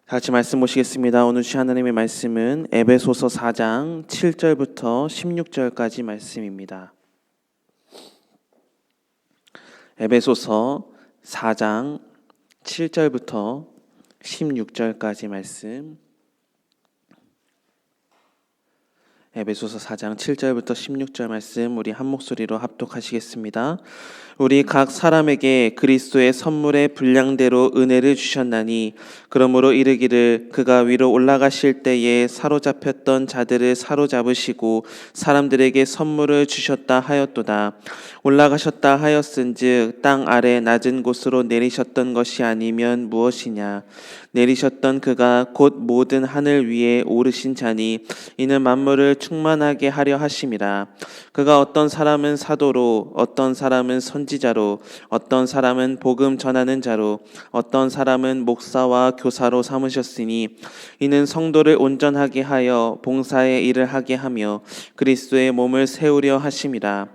같이 말씀 보시겠습니다. 오늘 주신 하나님의 말씀은 에베소서 4장 7절부터 16절까지 말씀입니다. 에베소서 4장 7절부터 16절까지 말씀. 에베소서 4장 7절부터 16절 말씀 우리 한 목소리로 합독하시겠습니다. 우리 각 사람에게 그리스도의 선물의 분량대로 은혜를 주셨나니 그러므로 이르기를 그가 위로 올라가실 때에 사로잡혔던 자들을 사로잡으시고 사람들에게 선물을 주셨다 하였도다. 올라가셨다 하였은즉 땅 아래 낮은 곳으로 내리셨던 것이 아니면 무엇이냐. 내리셨던 그가 곧 모든 하늘 위에 오르신 자니 이는 만물을 충만하게 하려 하심이라. 그가 어떤 사람은 사도로, 어떤 사람은 선지자로, 어떤 사람은 복음 전하는 자로, 어떤 사람은 목사와 교사로 삼으셨으니 이는 성도를 온전하게 하여 봉사의 일을 하게 하며 그리스도의 몸을 세우려 하심이라.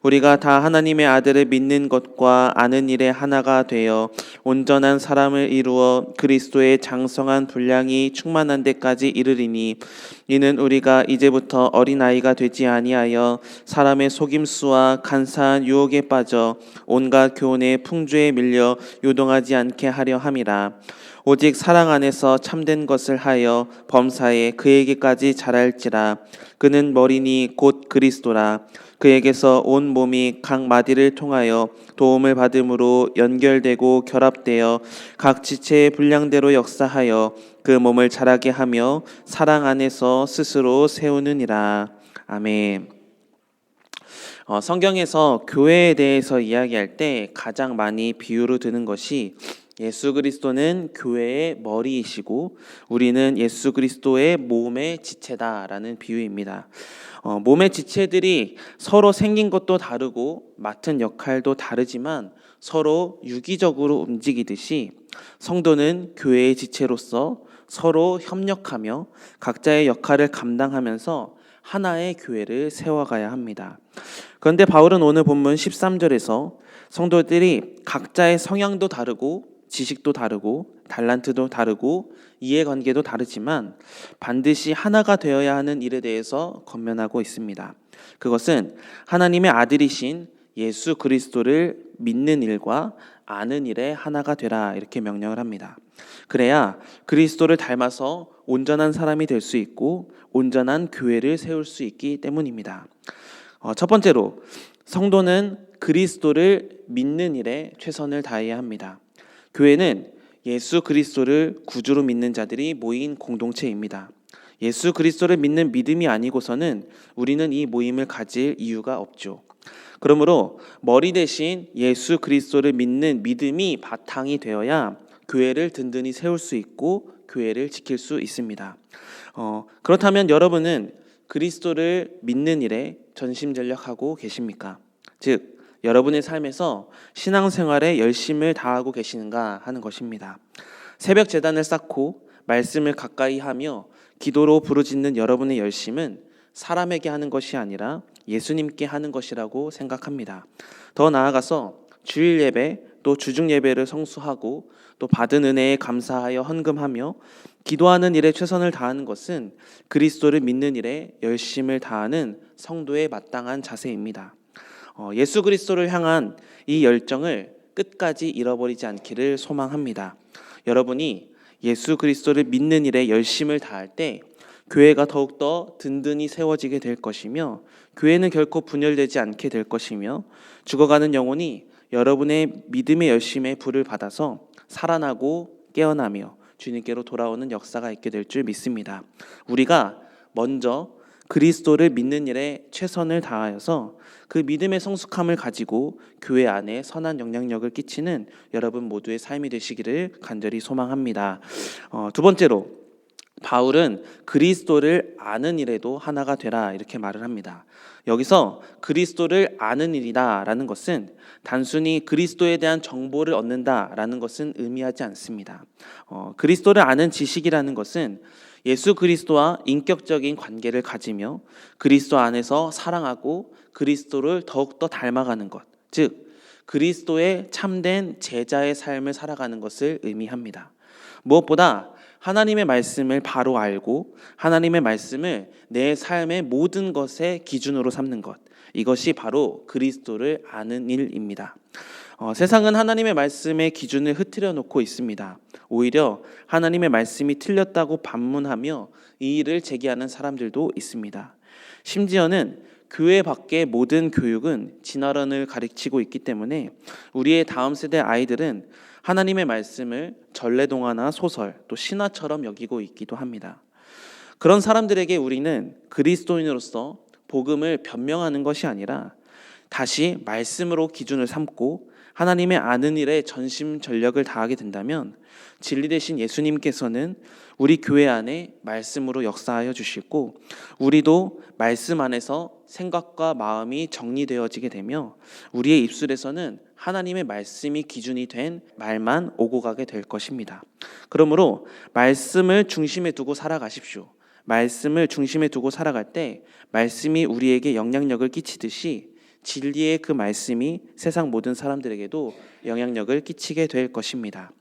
우리가 다 하나님의 아들을 믿는 것과 아는 일에 하나가 되어 온전한 사람을 이루어 그리스도의 장성한 분량이 충만한 데까지 이르리니 이는 우리가 이제부터 어린아이가 되지 아니하여 사람의 속임수와 간사한 유혹에 빠져 온갖 교훈의 풍조에 밀려 요동하지 않게 하려 함이라. 오직 사랑 안에서 참된 것을 하여 범사에 그에게까지 자랄지라. 그는 머리니 곧 그리스도라. 그에게서 온 몸이 각 마디를 통하여 도움을 받음으로 연결되고 결합되어 각 지체의 분량대로 역사하여 그 몸을 자라게 하며 사랑 안에서 스스로 세우느니라. 아멘. 성경에서 교회에 대해서 이야기할 때 가장 많이 비유로 드는 것이 예수 그리스도는 교회의 머리이시고 우리는 예수 그리스도의 몸의 지체다라는 비유입니다. 몸의 지체들이 서로 생긴 것도 다르고 맡은 역할도 다르지만 서로 유기적으로 움직이듯이 성도는 교회의 지체로서 서로 협력하며 각자의 역할을 감당하면서 하나의 교회를 세워가야 합니다. 그런데 바울은 오늘 본문 13절에서 성도들이 각자의 성향도 다르고 지식도 다르고 달란트도 다르고 이해관계도 다르지만 반드시 하나가 되어야 하는 일에 대해서 권면하고 있습니다. 그것은 하나님의 아들이신 예수 그리스도를 믿는 일과 아는 일에 하나가 되라 이렇게 명령을 합니다. 그래야 그리스도를 닮아서 온전한 사람이 될 수 있고 온전한 교회를 세울 수 있기 때문입니다. 첫 번째로 성도는 그리스도를 믿는 일에 최선을 다해야 합니다. 교회는 예수 그리스도를 구주로 믿는 자들이 모인 공동체입니다. 예수 그리스도를 믿는 믿음이 아니고서는 우리는 이 모임을 가질 이유가 없죠. 그러므로 머리 대신 예수 그리스도를 믿는 믿음이 바탕이 되어야 교회를 든든히 세울 수 있고 교회를 지킬 수 있습니다. 그렇다면 여러분은 그리스도를 믿는 일에 전심전력하고 계십니까? 즉 여러분의 삶에서 신앙생활에 열심을 다하고 계시는가 하는 것입니다. 새벽 제단을 쌓고 말씀을 가까이 하며 기도로 부르짖는 여러분의 열심은 사람에게 하는 것이 아니라 예수님께 하는 것이라고 생각합니다. 더 나아가서 주일 예배 또 주중 예배를 성수하고 또 받은 은혜에 감사하여 헌금하며 기도하는 일에 최선을 다하는 것은 그리스도를 믿는 일에 열심을 다하는 성도의 마땅한 자세입니다. 예수 그리스도를 향한 이 열정을 끝까지 잃어버리지 않기를 소망합니다. 여러분이 예수 그리스도를 믿는 일에 열심을 다할 때 교회가 더욱더 든든히 세워지게 될 것이며 교회는 결코 분열되지 않게 될 것이며 죽어가는 영혼이 여러분의 믿음의 열심에 불을 받아서 살아나고 깨어나며 주님께로 돌아오는 역사가 있게 될 줄 믿습니다. 우리가 먼저 그리스도를 믿는 일에 최선을 다하여서 그 믿음의 성숙함을 가지고 교회 안에 선한 영향력을 끼치는 여러분 모두의 삶이 되시기를 간절히 소망합니다. 두 번째로 바울은 그리스도를 아는 일에도 하나가 되라 이렇게 말을 합니다. 여기서 그리스도를 아는 일이다라는 것은 단순히 그리스도에 대한 정보를 얻는다라는 것은 의미하지 않습니다. 그리스도를 아는 지식이라는 것은 예수 그리스도와 인격적인 관계를 가지며 그리스도 안에서 사랑하고 그리스도를 더욱더 닮아가는 것, 즉 그리스도의 참된 제자의 삶을 살아가는 것을 의미합니다. 무엇보다 하나님의 말씀을 바로 알고 하나님의 말씀을 내 삶의 모든 것의 기준으로 삼는 것, 이것이 바로 그리스도를 아는 일입니다. 세상은 하나님의 말씀의 기준을 흐트려 놓고 있습니다. 오히려 하나님의 말씀이 틀렸다고 반문하며 이의를 제기하는 사람들도 있습니다. 심지어는 교회 밖의 모든 교육은 진화론을 가르치고 있기 때문에 우리의 다음 세대 아이들은 하나님의 말씀을 전래동화나 소설, 또 신화처럼 여기고 있기도 합니다. 그런 사람들에게 우리는 그리스도인으로서 복음을 변명하는 것이 아니라 다시 말씀으로 기준을 삼고 하나님의 아는 일에 전심전력을 다하게 된다면 진리 되신 예수님께서는 우리 교회 안에 말씀으로 역사하여 주시고 우리도 말씀 안에서 생각과 마음이 정리되어지게 되며 우리의 입술에서는 하나님의 말씀이 기준이 된 말만 오고 가게 될 것입니다. 그러므로 말씀을 중심에 두고 살아가십시오. 말씀을 중심에 두고 살아갈 때 말씀이 우리에게 영향력을 끼치듯이 진리의 그 말씀이 세상 모든 사람들에게도 영향력을 끼치게 될 것입니다.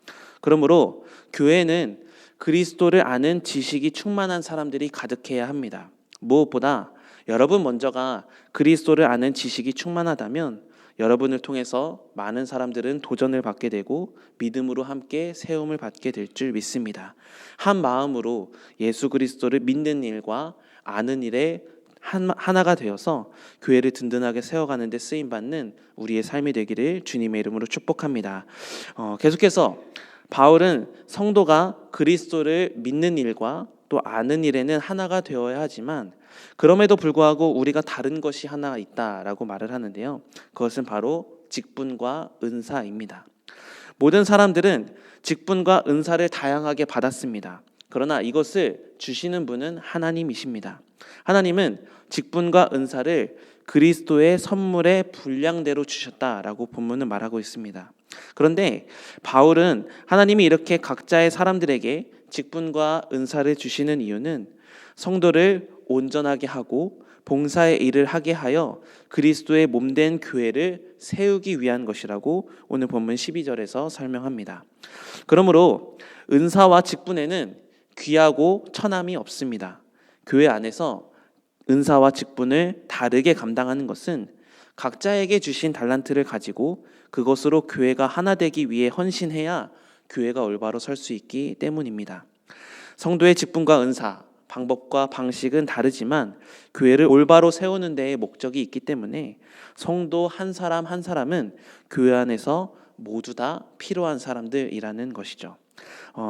그러므로 교회는 그리스도를 아는 지식이 충만한 사람들이 가득해야 합니다. 무엇보다 여러분 먼저가 그리스도를 아는 지식이 충만하다면 여러분을 통해서 많은 사람들은 도전을 받게 되고 믿음으로 함께 세움을 받게 될 줄 믿습니다. 한 마음으로 예수 그리스도를 믿는 일과 아는 일에 하나가 되어서 교회를 든든하게 세워가는 데 쓰임받는 우리의 삶이 되기를 주님의 이름으로 축복합니다. 계속해서 바울은 성도가 그리스도를 믿는 일과 또 아는 일에는 하나가 되어야 하지만 그럼에도 불구하고 우리가 다른 것이 하나 있다라고 말을 하는데요. 그것은 바로 직분과 은사입니다. 모든 사람들은 직분과 은사를 다양하게 받았습니다. 그러나 이것을 주시는 분은 하나님이십니다. 하나님은 직분과 은사를 그리스도의 선물의 분량대로 주셨다라고 본문은 말하고 있습니다. 그런데 바울은 하나님이 이렇게 각자의 사람들에게 직분과 은사를 주시는 이유는 성도를 온전하게 하고 봉사의 일을 하게 하여 그리스도의 몸된 교회를 세우기 위한 것이라고 오늘 본문 12절에서 설명합니다. 그러므로 은사와 직분에는 귀하고 천함이 없습니다. 교회 안에서 은사와 직분을 다르게 감당하는 것은 각자에게 주신 달란트를 가지고 그것으로 교회가 하나 되기 위해 헌신해야 교회가 올바로 설 수 있기 때문입니다. 성도의 직분과 은사, 방법과 방식은 다르지만 교회를 올바로 세우는 데에 목적이 있기 때문에 성도 한 사람 한 사람은 교회 안에서 모두 다 필요한 사람들이라는 것이죠.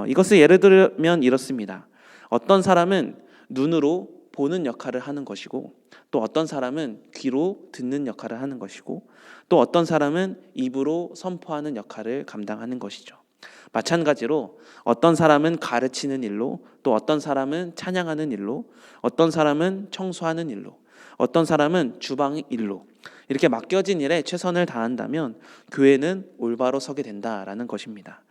이것을 예를 들면 이렇습니다. 어떤 사람은 눈으로 보는 역할을 하는 것이고 또 어떤 사람은 귀로 듣는 역할을 하는 것이고 또 어떤 사람은 입으로 선포하는 역할을 감당하는 것이죠. 마찬가지로 어떤 사람은 가르치는 일로 또 어떤 사람은 찬양하는 일로 어떤 사람은 청소하는 일로 어떤 사람은 주방 일로 이렇게 맡겨진 일에 최선을 다한다면 교회는 올바로 서게 된다라는 것입니다.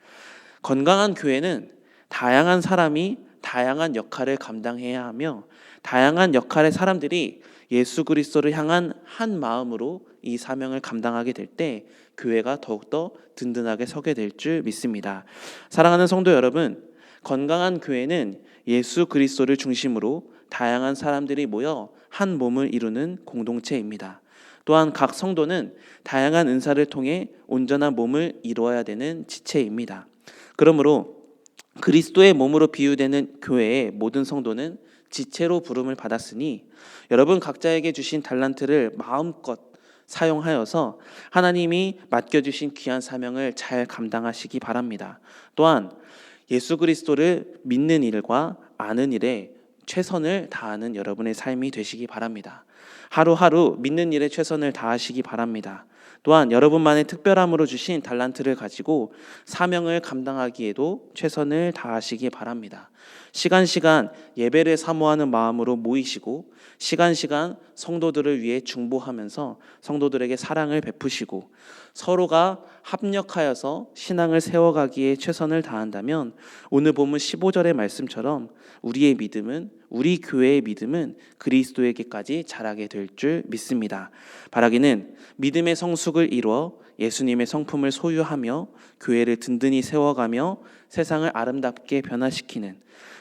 건강한 교회는 다양한 사람이 다양한 역할을 감당해야 하며 다양한 역할의 사람들이 예수 그리스도를 향한 한 마음으로 이 사명을 감당하게 될 때 교회가 더욱더 든든하게 서게 될 줄 믿습니다. 사랑하는 성도 여러분, 건강한 교회는 예수 그리스도를 중심으로 다양한 사람들이 모여 한 몸을 이루는 공동체입니다. 또한 각 성도는 다양한 은사를 통해 온전한 몸을 이루어야 되는 지체입니다. 그러므로 그리스도의 몸으로 비유되는 교회의 모든 성도는 지체로 부름을 받았으니 여러분 각자에게 주신 달란트를 마음껏 사용하여서 하나님이 맡겨주신 귀한 사명을 잘 감당하시기 바랍니다. 또한 예수 그리스도를 믿는 일과 아는 일에 최선을 다하는 여러분의 삶이 되시기 바랍니다. 하루하루 믿는 일에 최선을 다하시기 바랍니다. 또한 여러분만의 특별함으로 주신 달란트를 가지고 사명을 감당하기에도 최선을 다하시기 바랍니다. 시간 예배를 사모하는 마음으로 모이시고 시간 성도들을 위해 중보하면서 성도들에게 사랑을 베푸시고 서로가 합력하여서 신앙을 세워가기에 최선을 다한다면 오늘 본문 15절의 말씀처럼 우리의 믿음은 우리 교회의 믿음은 그리스도에게까지 자라게 될 줄 믿습니다. 바라기는 믿음의 성숙을 이루어 예수님의 성품을 소유하며 교회를 든든히 세워가며 세상을 아름답게 변화시키는,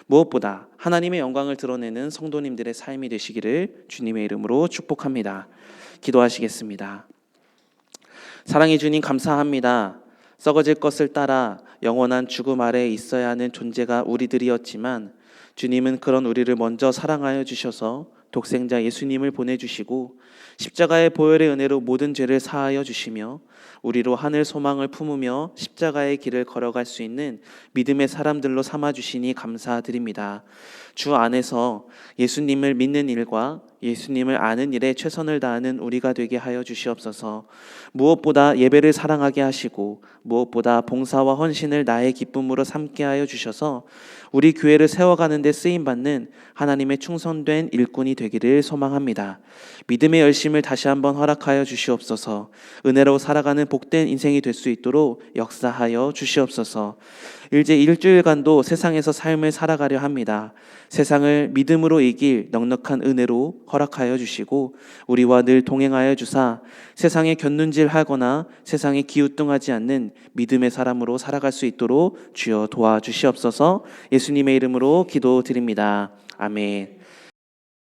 무엇보다 하나님의 영광을 드러내는 성도님들의 삶이 되시기를 주님의 이름으로 축복합니다. 기도하시겠습니다. 사랑의 주님, 감사합니다. 썩어질 것을 따라 영원한 죽음 아래에 있어야 하는 존재가 우리들이었지만 주님은 그런 우리를 먼저 사랑하여 주셔서 독생자 예수님을 보내주시고 십자가의 보혈의 은혜로 모든 죄를 사하여 주시며 우리로 하늘 소망을 품으며 십자가의 길을 걸어갈 수 있는 믿음의 사람들로 삼아주시니 감사드립니다. 주 안에서 예수님을 믿는 일과 예수님을 아는 일에 최선을 다하는 우리가 되게 하여 주시옵소서. 무엇보다 예배를 사랑하게 하시고 무엇보다 봉사와 헌신을 나의 기쁨으로 삼게 하여 주셔서 우리 교회를 세워가는 데 쓰임받는 하나님의 충성된 일꾼이 되기를 소망합니다. 믿음의 열심을 다시 한번 허락하여 주시옵소서. 은혜로 살아가는 복된 인생이 될 수 있도록 역사하여 주시옵소서. 이제 일주일간도 세상에서 삶을 살아가려 합니다. 세상을 믿음으로 이길 넉넉한 은혜로 허락하여 주시고 우리와 늘 동행하여 주사 세상에 곁눈질하거나 세상에 기우뚱하지 않는 믿음의 사람으로 살아갈 수 있도록 주여 도와주시옵소서. 예수님의 이름으로 기도드립니다. 아멘.